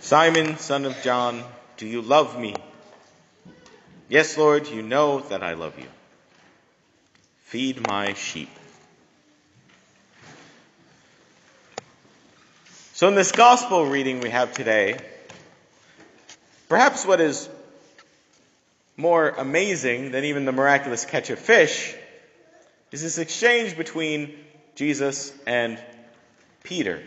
Simon, son of John, do you love me? Yes, Lord, you know that I love you. Feed my sheep. So in this gospel reading we have today, perhaps what is more amazing than even the miraculous catch of fish is this exchange between Jesus and Peter.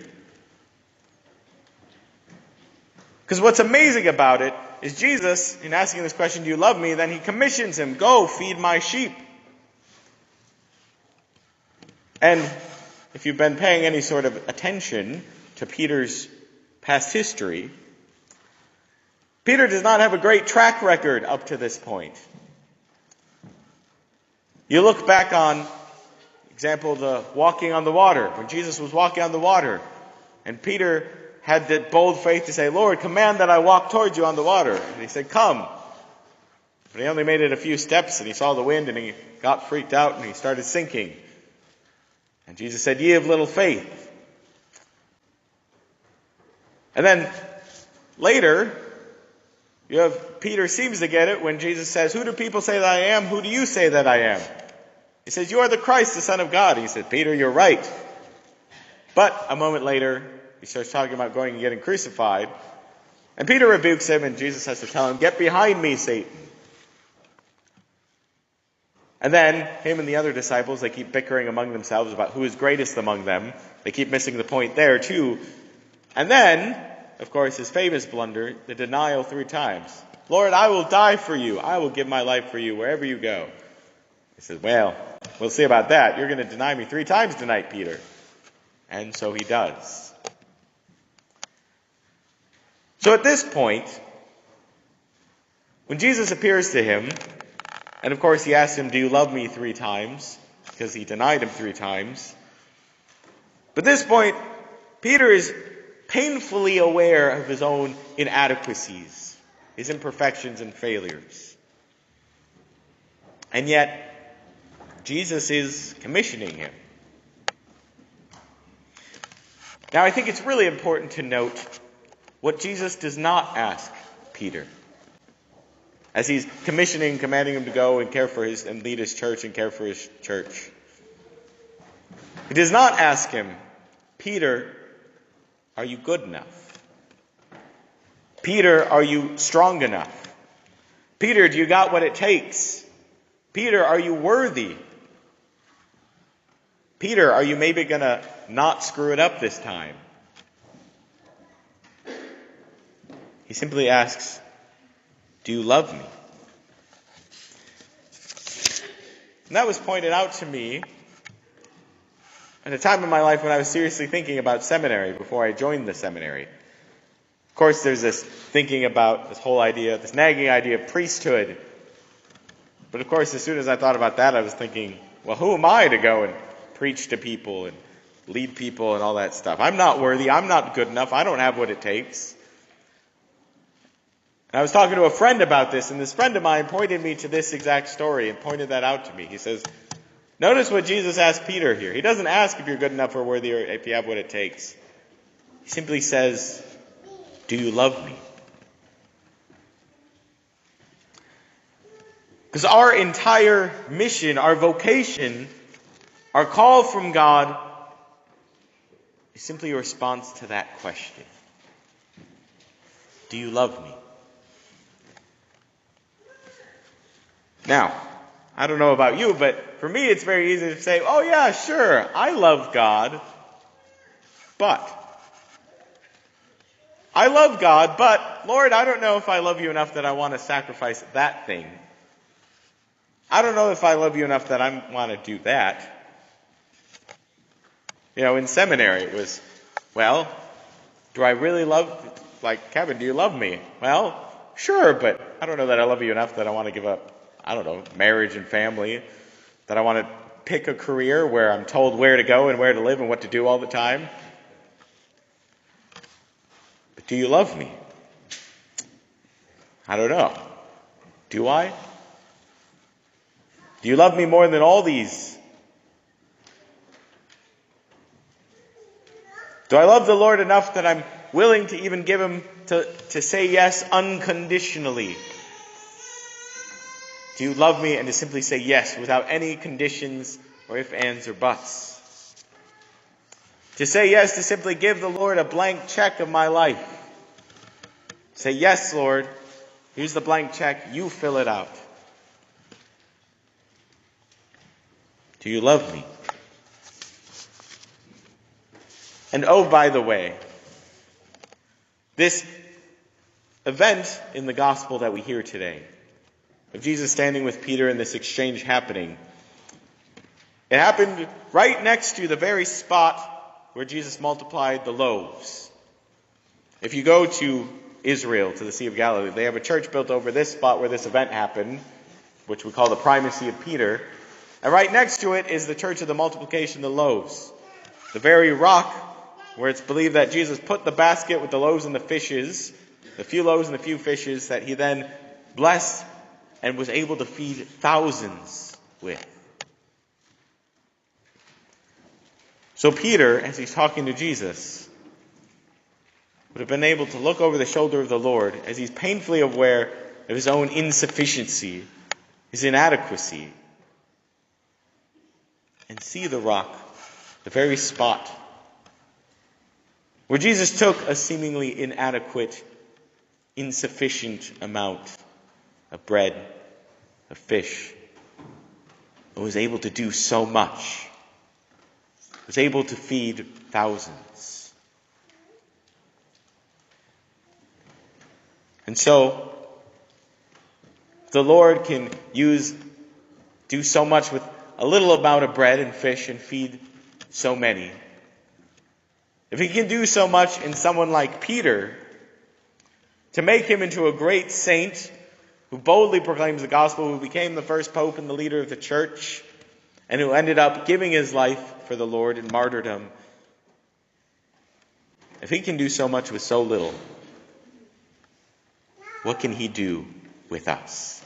Because what's amazing about it is Jesus, in asking this question, do you love me? Then he commissions him, go feed my sheep. And if you've been paying any sort of attention to Peter's past history, Peter does not have a great track record up to this point. You look back on, for example, the walking on the water, when Jesus was walking on the water, and Peter had the bold faith to say, Lord, command that I walk towards you on the water. And he said, come. But he only made it a few steps, and he saw the wind, and he got freaked out, and he started sinking. And Jesus said, ye of little faith. And then later, you have Peter seems to get it when Jesus says, who do people say that I am? Who do you say that I am? He says, you are the Christ, the Son of God. And he said, Peter, you're right. But a moment later, he starts talking about going and getting crucified. And Peter rebukes him, and Jesus has to tell him, get behind me, Satan. And then, him and the other disciples, they keep bickering among themselves about who is greatest among them. They keep missing the point there, too. And then, of course, his famous blunder, the denial 3 times. Lord, I will die for you. I will give my life for you wherever you go. He says, well, we'll see about that. You're going to deny me 3 times tonight, Peter. And so he does. So at this point, when Jesus appears to him, and of course he asks him, do you love me 3 times? Because he denied him 3 times. But at this point, Peter is painfully aware of his own inadequacies, his imperfections and failures. And yet, Jesus is commissioning him. Now, I think it's really important to note what Jesus does not ask Peter. As he's commanding him to go and care for and lead his church and care for his church. He does not ask him, Peter, are you good enough? Peter, are you strong enough? Peter, do you got what it takes? Peter, are you worthy? Peter, are you maybe going to not screw it up this time? He simply asks, do you love me? And that was pointed out to me at a time in my life when I was seriously thinking about seminary before I joined the seminary. Of course, there's this thinking about this whole idea, this nagging idea of priesthood. But of course, as soon as I thought about that, I was thinking, well, who am I to go and preach to people and lead people and all that stuff? I'm not worthy. I'm not good enough. I don't have what it takes. And I was talking to a friend about this, and this friend of mine pointed me to this exact story and pointed that out to me. He says, notice what Jesus asked Peter here. He doesn't ask if you're good enough or worthy or if you have what it takes. He simply says, do you love me? Because our entire mission, our vocation, our call from God is simply a response to that question. Do you love me? Now, I don't know about you, but for me it's very easy to say, oh yeah, sure, I love God, but Lord, I don't know if I love you enough that I want to sacrifice that thing. I don't know if I love you enough that I want to do that. You know, in seminary it was, well, do I really love, like, Kevin, do you love me? Well, sure, but I don't know that I love you enough that I want to give up, I don't know, marriage and family, that I want to pick a career where I'm told where to go and where to live and what to do all the time. But do you love me? I don't know. Do I? Do you love me more than all these? Do I love the Lord enough that I'm willing to even give him to say yes unconditionally. Do you love me? And to simply say yes without any conditions or ifs, ands, or buts. To say yes, to simply give the Lord a blank check of my life. Say, yes, Lord, here's the blank check, you fill it out. Do you love me? And oh, by the way, this event in the gospel that we hear today, of Jesus standing with Peter and this exchange happening, it happened right next to the very spot where Jesus multiplied the loaves. If you go to Israel, to the Sea of Galilee, they have a church built over this spot where this event happened, which we call the primacy of Peter. And right next to it is the church of the multiplication of the loaves. The very rock where it's believed that Jesus put the basket with the loaves and the fishes, the few loaves and the few fishes, that he then blessed and was able to feed thousands with. So Peter, as he's talking to Jesus, would have been able to look over the shoulder of the Lord as he's painfully aware of his own insufficiency, his inadequacy, and see the rock, the very spot where Jesus took a seemingly inadequate, insufficient amount of bread, of fish, and was able to do so much. Was able to feed thousands. And so, the Lord can do so much with a little amount of bread and fish and feed so many. If he can do so much in someone like Peter, to make him into a great saint who boldly proclaims the gospel, who became the first pope and the leader of the church, and who ended up giving his life for the Lord in martyrdom, if he can do so much with so little, what can he do with us?